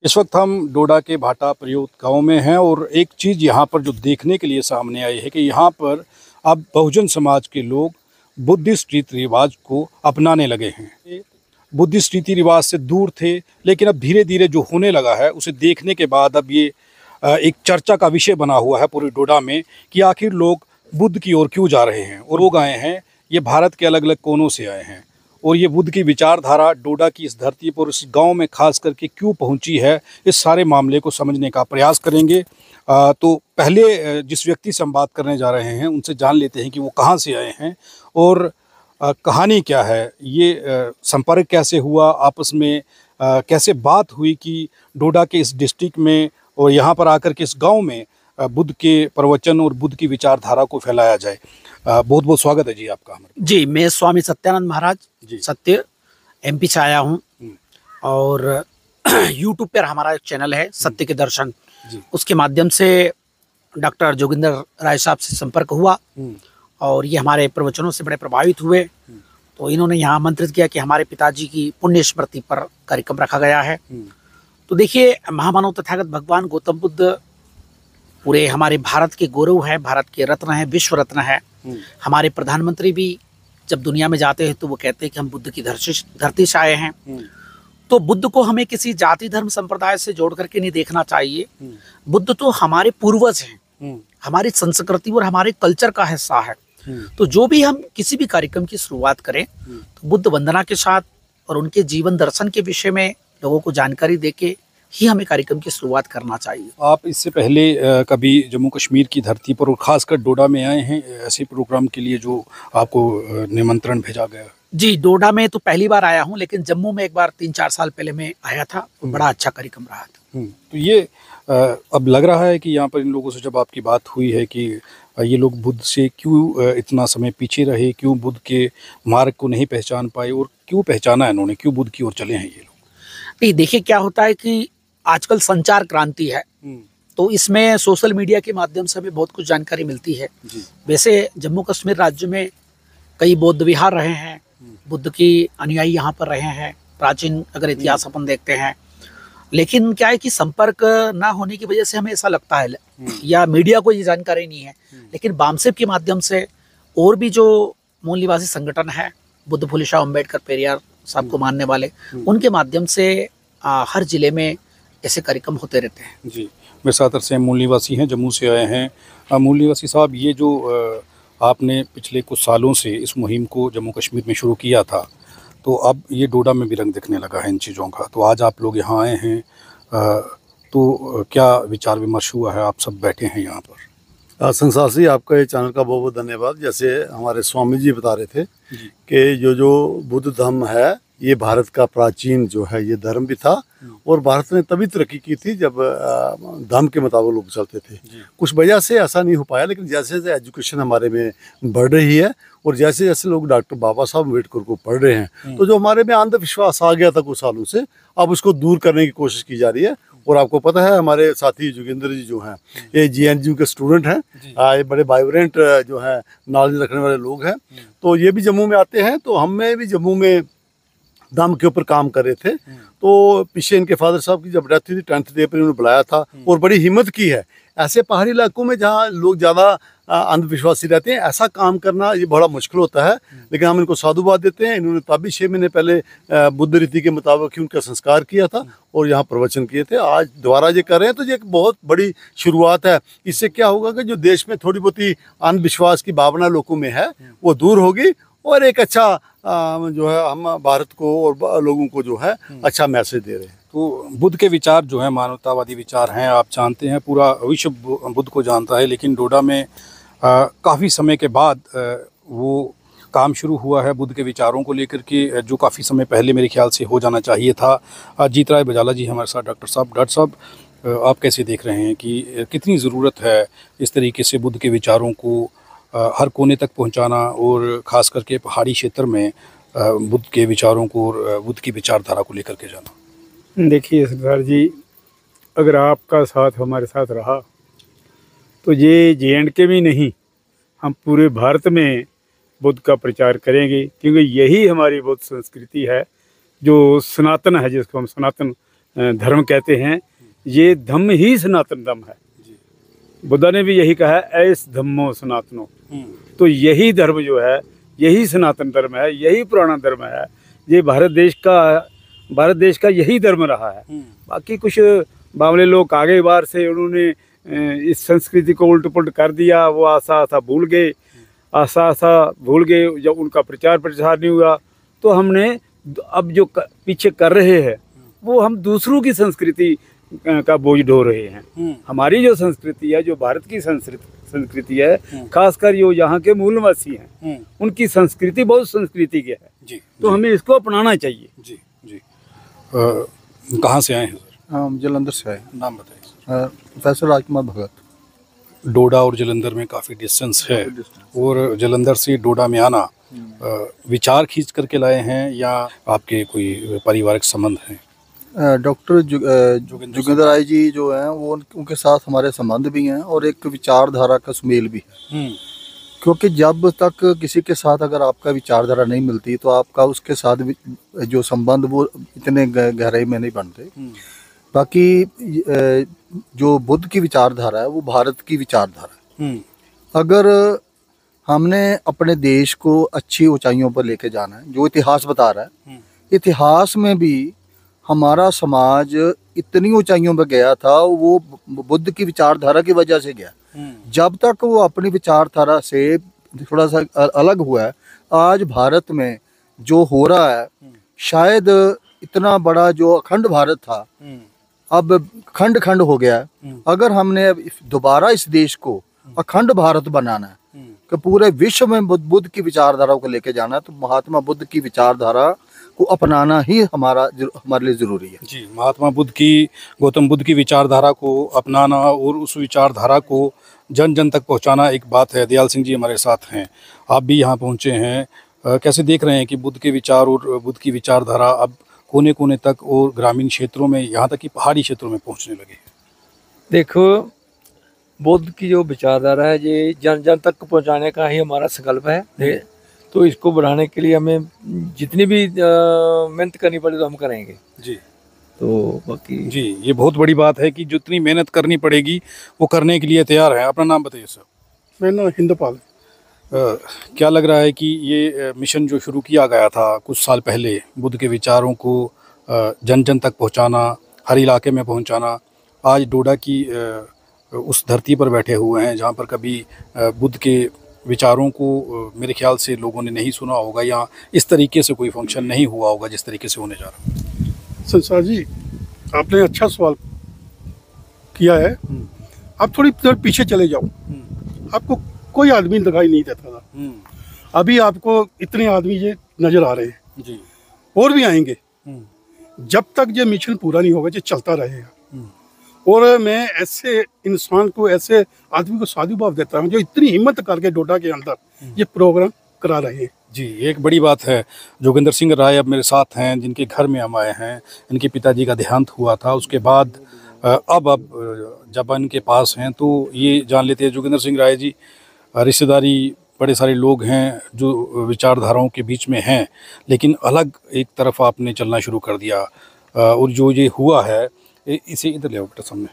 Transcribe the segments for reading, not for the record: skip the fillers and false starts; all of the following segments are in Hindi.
इस वक्त हम डोडा के भाटा प्रयोत गांव में हैं और एक चीज़ यहाँ पर जो देखने के लिए सामने आई है कि यहाँ पर अब बहुजन समाज के लोग बुद्धिस्ट रीति रिवाज को अपनाने लगे हैं। ये बुद्धिस्ट रीति रिवाज से दूर थे, लेकिन अब धीरे धीरे जो होने लगा है उसे देखने के बाद अब ये एक चर्चा का विषय बना हुआ है पूरे डोडा में कि आखिर लोग बुद्ध की ओर क्यों जा रहे हैं। और लोग आए हैं, ये भारत के अलग अलग कोनों से आए हैं और ये बुद्ध की विचारधारा डोडा की इस धरती पर इस गांव में खास करके क्यों पहुंची है, इस सारे मामले को समझने का प्रयास करेंगे। तो पहले जिस व्यक्ति से हम बात करने जा रहे हैं उनसे जान लेते हैं कि वो कहाँ से आए हैं और कहानी क्या है, ये संपर्क कैसे हुआ, आपस में कैसे बात हुई कि डोडा के इस डिस्ट्रिक्ट में और यहाँ पर आकर के इस गाँव में बुद्ध के प्रवचन और बुद्ध की विचारधारा को फैलाया जाए। बहुत बहुत स्वागत है जी आपका। जी, मैं स्वामी सत्यानंद महाराज सत्य एमपी से आया हूँ और यूट्यूब पर हमारा एक चैनल है सत्य के दर्शन, उसके माध्यम से डॉक्टर जोगिंदर राय साहब से संपर्क हुआ और ये हमारे प्रवचनों से बड़े प्रभावित हुए। तो इन्होंने यहाँ आमंत्रित किया कि हमारे पिताजी की पुण्य स्मृति पर कार्यक्रम रखा गया है। तो देखिए, महामानव तथागत भगवान गौतम बुद्ध पूरे हमारे भारत के गौरव है, भारत के रत्न है, विश्व रत्न है। हमारे प्रधानमंत्री भी जब दुनिया में जाते हैं तो वो कहते हैं कि हम बुद्ध की धरती से आए हैं। तो बुद्ध को हमें किसी जाति धर्म संप्रदाय से जोड़ करके नहीं देखना चाहिए। बुद्ध तो हमारे पूर्वज हैं, हमारी संस्कृति और हमारे कल्चर का हिस्सा है। तो जो भी हम किसी भी कार्यक्रम की शुरुआत करें तो बुद्ध वंदना के साथ और उनके जीवन दर्शन के विषय में लोगों को जानकारी देके ही हमें कार्यक्रम की शुरुआत करना चाहिए। आप इससे पहले कभी जम्मू कश्मीर की धरती पर और खासकर डोडा में आए हैं ऐसे प्रोग्राम के लिए जो आपको निमंत्रण भेजा गया? जी, डोडा में तो पहली बार आया हूं, लेकिन जम्मू में एक बार 3-4 साल पहले मैं आया था, बड़ा अच्छा कार्यक्रम रहा था। तो ये अब लग रहा है कि यहाँ पर इन लोगों से जब आपकी बात हुई है कि ये लोग बुद्ध से क्यों इतना समय पीछे रहे, क्यों बुद्ध के मार्ग को नहीं पहचान पाए और क्यों पहचाना है इन्होंने, क्यों बुद्ध की ओर चले हैं ये लोग? नहीं, देखिए क्या होता है कि आजकल संचार क्रांति है, तो इसमें सोशल मीडिया के माध्यम से हमें बहुत कुछ जानकारी मिलती है। वैसे जम्मू कश्मीर राज्य में कई बौद्ध विहार रहे हैं, बुद्ध की अनुयायी यहाँ पर रहे हैं, प्राचीन अगर इतिहास अपन देखते हैं। लेकिन क्या है कि संपर्क ना होने की वजह से हमें ऐसा लगता है या मीडिया को ये जानकारी नहीं है। लेकिन बामसेब के माध्यम से और भी जो मूल निवासी संगठन है, बुद्ध फुले शाह अम्बेडकर पेरियार साहब को मानने वाले, उनके माध्यम से हर जिले में ऐसे कार्यक्रम होते रहते हैं। जी, मेरे साथ से मूल निवासी हैं, जम्मू से आए हैं। मूल निवासी साहब, ये जो आपने पिछले कुछ सालों से इस मुहिम को जम्मू कश्मीर में शुरू किया था, तो अब ये डोडा में भी रंग दिखने लगा है इन चीज़ों का। तो आज आप लोग यहाँ आए हैं, तो क्या विचार विमर्श हुआ है? आप सब बैठे हैं यहाँ पर। संसार जी, आपका ये चैनल का बहुत बहुत धन्यवाद। जैसे हमारे स्वामी जी बता रहे थे कि जो बुद्ध धर्म है, ये भारत का प्राचीन जो है ये धर्म भी था और भारत ने तभी तरक्की की थी जब धर्म के मुताबिक लोग चलते थे। कुछ वजह से ऐसा नहीं हो पाया, लेकिन जैसे जैसे एजुकेशन हमारे में बढ़ रही है और जैसे जैसे लोग डॉक्टर बाबा साहब अम्बेडकर को पढ़ रहे हैं, तो जो हमारे में अंधविश्वास आ गया था कुछ सालों से, अब उसको दूर करने की कोशिश की जा रही है। और आपको पता है, हमारे साथी जोगिंदर जी जो हैं, ये JNU के स्टूडेंट हैं, ये बड़े वाइब्रेंट जो है नॉलेज रखने वाले लोग हैं। तो ये भी जम्मू में आते हैं, तो हमें भी जम्मू में धम्म के ऊपर काम कर रहे थे। तो पीछे इनके फादर साहब की जब डेथ हुई थी 10th डे पर उन्होंने बुलाया था और बड़ी हिम्मत की है। ऐसे पहाड़ी इलाकों में जहाँ लोग ज़्यादा अंधविश्वासी रहते हैं, ऐसा काम करना ये बड़ा मुश्किल होता है, लेकिन हम इनको साधुवाद देते हैं। इन्होंने तभी 6 महीने पहले बुद्ध रीति के मुताबिक ही उनका संस्कार किया था और यहाँ प्रवचन किए थे। आज दोबारा ये कर रहे हैं, तो ये एक बहुत बड़ी शुरुआत है। इससे क्या होगा कि जो देश में थोड़ी बहुत ही अंधविश्वास की भावना लोगों में है वो दूर होगी और एक अच्छा जो है हम भारत को और लोगों को जो है अच्छा मैसेज दे रहे हैं। तो बुद्ध के विचार जो है मानवतावादी विचार हैं, आप जानते हैं, पूरा विश्व बुद्ध को जानता है। लेकिन डोडा में काफ़ी समय के बाद वो काम शुरू हुआ है बुद्ध के विचारों को लेकर के, जो काफ़ी समय पहले मेरे ख्याल से हो जाना चाहिए था। जीत राय बजाला जी हमारे साथ। डॉक्टर साहब, आप कैसे देख रहे हैं कि कितनी ज़रूरत है इस तरीके से बुद्ध के विचारों को हर कोने तक पहुंचाना और ख़ास करके पहाड़ी क्षेत्र में बुद्ध के विचारों को और बुद्ध की विचारधारा को लेकर के जाना? देखिए सरदार जी, अगर आपका साथ हमारे साथ रहा तो ये JNK में नहीं, हम पूरे भारत में बुद्ध का प्रचार करेंगे, क्योंकि यही हमारी बौद्ध संस्कृति है जो सनातन है, जिसको हम सनातन धर्म कहते हैं, ये धम्म ही सनातन धर्म है। बुद्धा ने भी यही कहा है, ऐस धम्मो सनातनो। तो यही धर्म जो है, यही सनातन धर्म है, यही पुराना धर्म है। ये भारत देश का यही धर्म रहा है। बाकी कुछ बावले लोग आगे बार से उन्होंने इस संस्कृति को उल्ट पुल्ट कर दिया। वो आशा भूल गए, जब उनका प्रचार प्रसार नहीं हुआ तो हमने अब जो पीछे कर रहे हैं वो हम दूसरों की संस्कृति का बोझ ढो रहे हैं। हमारी जो संस्कृति है, जो भारत की संस्कृति है, खासकर जो यहाँ के मूलवासी हैं, उनकी संस्कृति बहुत संस्कृति की है जी। तो हमें इसको अपनाना चाहिए जी। जी कहाँ से आए हैं सर? हम जलंधर से आए। नाम बताइए। प्रोफेसर राजकुमार भगत। डोडा और जलंधर में काफ़ी डिस्टेंस है, और जलंधर से डोडा में आना विचार खींच करके लाए हैं या आपके कोई पारिवारिक संबंध हैं? डॉक्टर जोगिंदर राय जी जो हैं वो उनके साथ हमारे संबंध भी हैं और एक विचारधारा का सुमेल भी है। क्योंकि जब तक किसी के साथ अगर आपका विचारधारा नहीं मिलती तो आपका उसके साथ जो संबंध वो इतने गहराई में नहीं बनते। बाकी जो बुद्ध की विचारधारा है वो भारत की विचारधारा है। अगर हमने अपने देश को अच्छी ऊंचाइयों पर लेके जाना है, जो इतिहास बता रहा है, इतिहास में भी हमारा समाज इतनी ऊंचाइयों पर गया था, वो बुद्ध की विचारधारा की वजह से गया। जब तक वो अपनी विचारधारा से थोड़ा सा अलग हुआ है, आज भारत में जो हो रहा है, शायद इतना बड़ा जो अखंड भारत था अब खंड खंड हो गया है। अगर हमने दोबारा इस देश को अखंड भारत बनाना है कि पूरे विश्व में बुद्ध की विचारधारा को लेके जाना है, तो महात्मा बुद्ध की विचारधारा को अपनाना ही हमारे लिए ज़रूरी है जी। महात्मा बुद्ध की, गौतम बुद्ध की विचारधारा को अपनाना और उस विचारधारा को जन जन तक पहुंचाना एक बात है। दयाल सिंह जी हमारे साथ हैं, आप भी यहाँ पहुँचे हैं। कैसे देख रहे हैं कि बुद्ध के विचार और बुद्ध की विचारधारा अब कोने कोने तक और ग्रामीण क्षेत्रों में, यहाँ तक कि पहाड़ी क्षेत्रों में पहुँचने लगे? देखो, बुद्ध की जो विचारधारा है ये जन जन तक पहुँचाने का ही हमारा संकल्प है। तो इसको बढ़ाने के लिए हमें जितनी भी मेहनत करनी पड़े तो हम करेंगे जी। तो बाकी जी, ये बहुत बड़ी बात है कि जितनी मेहनत करनी पड़ेगी वो करने के लिए तैयार है। अपना नाम बताइए सर। मेरा नाम हिंदपाल। क्या लग रहा है कि ये मिशन जो शुरू किया गया था कुछ साल पहले, बुद्ध के विचारों को जन जन तक पहुंचाना, हर इलाके में पहुंचाना, आज डोडा की उस धरती पर बैठे हुए हैं जहां पर कभी बुद्ध के विचारों को मेरे ख्याल से लोगों ने नहीं सुना होगा, या इस तरीके से कोई फंक्शन नहीं हुआ होगा जिस तरीके से होने जा रहा है। संसार जी, आपने अच्छा सवाल किया है। आप थोड़ी देर पीछे चले जाओ, आपको कोई आदमी दिखाई नहीं देता था। अभी आपको इतने आदमी ये नजर आ रहे हैं जी, और भी आएंगे। जब तक ये मिशन पूरा नहीं होगा ये चलता रहेगा। और मैं ऐसे इंसान को, ऐसे आदमी को साधु भाव देता हूँ जो इतनी हिम्मत करके डोडा के अंदर ये प्रोग्राम करा रहे हैं जी। एक बड़ी बात है, जोगिंदर सिंह राय अब मेरे साथ हैं, जिनके घर में हम आए हैं। इनके पिताजी का देहांत हुआ था, उसके बाद अब जब इनके पास हैं तो ये जान लेते हैं। जोगिंदर सिंह राय जी, रिश्तेदारी बड़े सारे लोग हैं जो विचारधाराओं के बीच में हैं, लेकिन अलग एक तरफ आपने चलना शुरू कर दिया। और जो ये हुआ है, इसे इधर ले आओ बेटा सामने,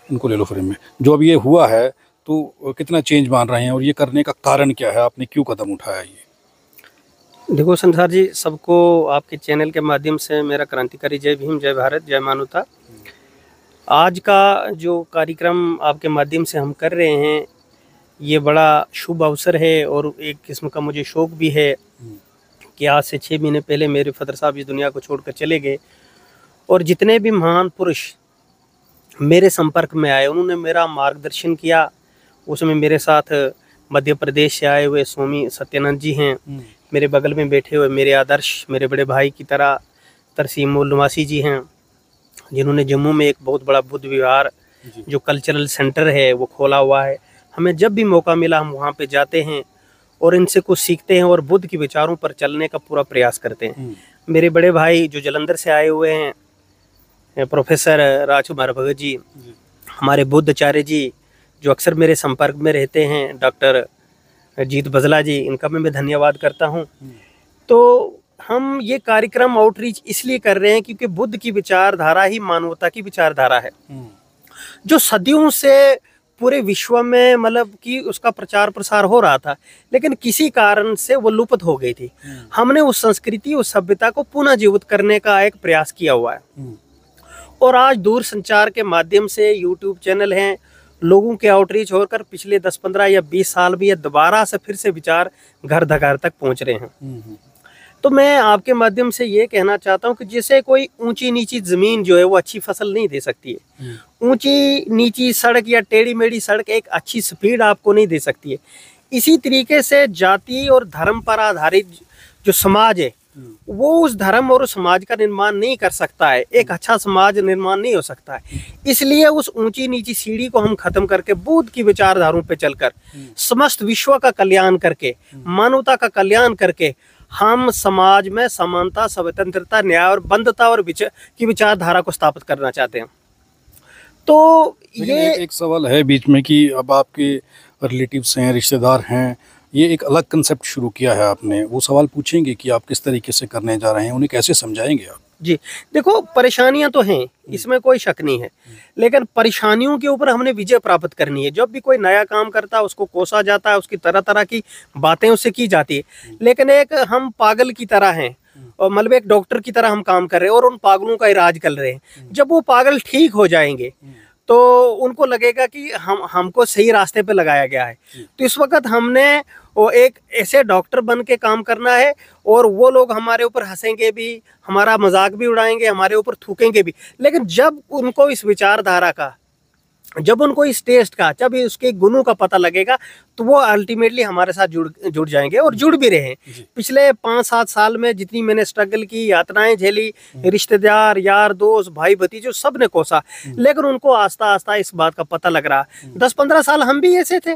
इनको ले लो फ्रेम में। जो अब ये हुआ है तो कितना चेंज मान रहे हैं और ये करने का कारण क्या है, आपने क्यों कदम उठाया ये? देखो संसार जी, सबको आपके चैनल के माध्यम से मेरा क्रांतिकारी जय भीम, जय भारत, जय मानवता। आज का जो कार्यक्रम आपके माध्यम से हम कर रहे हैं ये बड़ा शुभ अवसर है, और एक किस्म का मुझे शौक भी है कि आज से 6 महीने पहले मेरे फादर साहब इस दुनिया को छोड़कर चले गए, और जितने भी महान पुरुष मेरे संपर्क में आए उन्होंने मेरा मार्गदर्शन किया। उसमें मेरे साथ मध्य प्रदेश से आए हुए स्वामी सत्यानंद जी हैं, मेरे बगल में बैठे हुए मेरे आदर्श, मेरे बड़े भाई की तरह तरसीम निवासी जी हैं, जिन्होंने जम्मू में एक बहुत बड़ा बुद्ध विहार जो कल्चरल सेंटर है वो खोला हुआ है। हमें जब भी मौका मिला हम वहाँ पे जाते हैं और इनसे कुछ सीखते हैं और बुद्ध के विचारों पर चलने का पूरा प्रयास करते हैं। मेरे बड़े भाई जो जलंधर से आए हुए हैं, प्रोफेसर राजकुमार भगत जी, हमारे बुद्धाचार्य जी जो अक्सर मेरे संपर्क में रहते हैं, डॉक्टर जीत बजला जी, इनका मैं धन्यवाद करता हूँ। तो हम ये कार्यक्रम आउटरीच इसलिए कर रहे हैं क्योंकि बुद्ध की विचारधारा ही मानवता की विचारधारा है, जो सदियों से पूरे विश्व में मतलब कि उसका प्रचार प्रसार हो रहा था, लेकिन किसी कारण से वो लुप्त हो गई थी। हमने उस संस्कृति, उस सभ्यता को पुनः जीवित करने का एक प्रयास किया हुआ है। और आज दूर संचार के माध्यम से यूट्यूब चैनल हैं, लोगों के आउटरीच होकर पिछले 10, 15 या 20 साल भी ये दोबारा से फिर से विचार घर घर तक पहुंच रहे हैं। तो मैं आपके माध्यम से ये कहना चाहता हूँ कि जैसे कोई ऊंची नीची जमीन जो है वो अच्छी फसल नहीं दे सकती है, ऊंची नीची सड़क या टेढ़ी मेढ़ी सड़क एक अच्छी स्पीड आपको नहीं दे सकती है। इसी तरीके से जाति और धर्म पर आधारित जो समाज है वो उस धर्म और उस समाज का निर्माण नहीं कर सकता है, एक अच्छा समाज निर्माण नहीं हो सकता है। इसलिए उस ऊंची नीची सीढ़ी को हम खत्म करके बुद्ध की विचारधाराओं पे चलकर समस्त विश्व का कल्याण करके, मानवता का कल्याण करके हम समाज में समानता, स्वतंत्रता, न्याय और बंधुता और की विचारधारा को स्थापित करना चाहते हैं। तो ये एक सवाल है बीच में कि अब आपके रिलेटिव्स हैं, रिश्तेदार हैं, ये एक अलग कंसेप्ट शुरू किया है आपने, वो सवाल पूछेंगे कि आप किस तरीके से करने जा रहे हैं, उन्हें कैसे समझाएंगे आप? जी देखो, परेशानियां तो हैं, इसमें कोई शक नहीं है, लेकिन परेशानियों के ऊपर हमने विजय प्राप्त करनी है। जब भी कोई नया काम करता है उसको कोसा जाता है, उसकी तरह तरह की बातें उससे की जाती है, लेकिन एक हम पागल की तरह हैं और मतलब एक डॉक्टर की तरह हम काम कर रहे हैं और उन पागलों का इलाज कर रहे हैं। जब वो पागल ठीक हो जाएंगे तो उनको लगेगा कि हमको सही रास्ते पे लगाया गया है। तो इस वक्त हमने वो एक ऐसे डॉक्टर बन के काम करना है और वो लोग हमारे ऊपर हंसेंगे भी, हमारा मजाक भी उड़ाएंगे, हमारे ऊपर थूकेंगे भी, लेकिन जब उनको इस विचारधारा का, जब उनको इस टेस्ट का, जब उसके गुणों का पता लगेगा तो वो अल्टीमेटली हमारे साथ जुड़ जाएंगे और जुड़ भी रहे हैं। पिछले 5-7 साल में जितनी मैंने स्ट्रगल की, यातनाएं झेली, रिश्तेदार, यार, दोस्त, भाई भतीजे सब ने कोसा, लेकिन उनको आस्ता आस्ता इस बात का पता लग रहा। 10-15 साल हम भी ऐसे थे,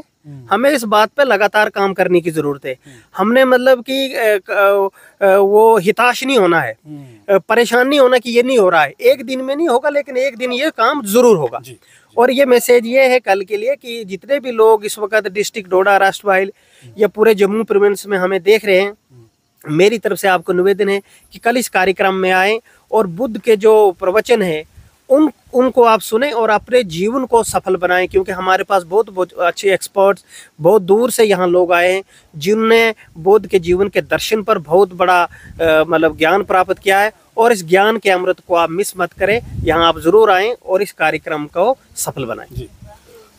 हमें इस बात पे लगातार काम करने की जरूरत है। हमने मतलब कि वो हिताश नहीं होना है, परेशान नहीं होना कि ये नहीं हो रहा है, एक दिन में नहीं होगा लेकिन एक दिन ये काम जरूर होगा। और ये मैसेज ये है कल के लिए कि जितने भी लोग इस वक्त डिस्ट्रिक्ट डोडा, राष्ट्रवाइल या पूरे जम्मू प्रोविंस में हमें देख रहे हैं, मेरी तरफ से आपको निवेदन है कि कल इस कार्यक्रम में आए और बुद्ध के जो प्रवचन है उनको आप सुने और अपने जीवन को सफल बनाएं, क्योंकि हमारे पास बहुत अच्छे एक्सपर्ट्स बहुत दूर से यहाँ लोग आए हैं जिनने बुद्ध के जीवन के दर्शन पर बहुत बड़ा मतलब ज्ञान प्राप्त किया है। और इस ज्ञान के अमृत को आप मिस मत करें, यहाँ आप ज़रूर आएँ और इस कार्यक्रम को सफल बनाएं। जी,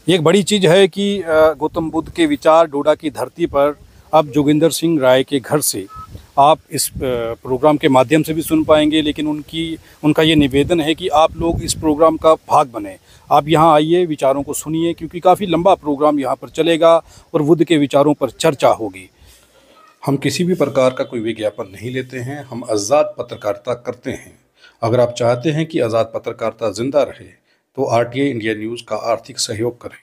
एक बड़ी चीज़ है कि गौतम बुद्ध के विचार डोडा की धरती पर अब जोगिंदर सिंह राय के घर से आप इस प्रोग्राम के माध्यम से भी सुन पाएंगे, लेकिन उनका ये निवेदन है कि आप लोग इस प्रोग्राम का भाग बने, आप यहाँ आइए, विचारों को सुनिए, क्योंकि काफ़ी लंबा प्रोग्राम यहाँ पर चलेगा और बुद्ध के विचारों पर चर्चा होगी। हम किसी भी प्रकार का कोई विज्ञापन नहीं लेते हैं, हम आज़ाद पत्रकारिता करते हैं। अगर आप चाहते हैं कि आज़ाद पत्रकारिता जिंदा रहे तो RTI इंडिया न्यूज़ का आर्थिक सहयोग करें।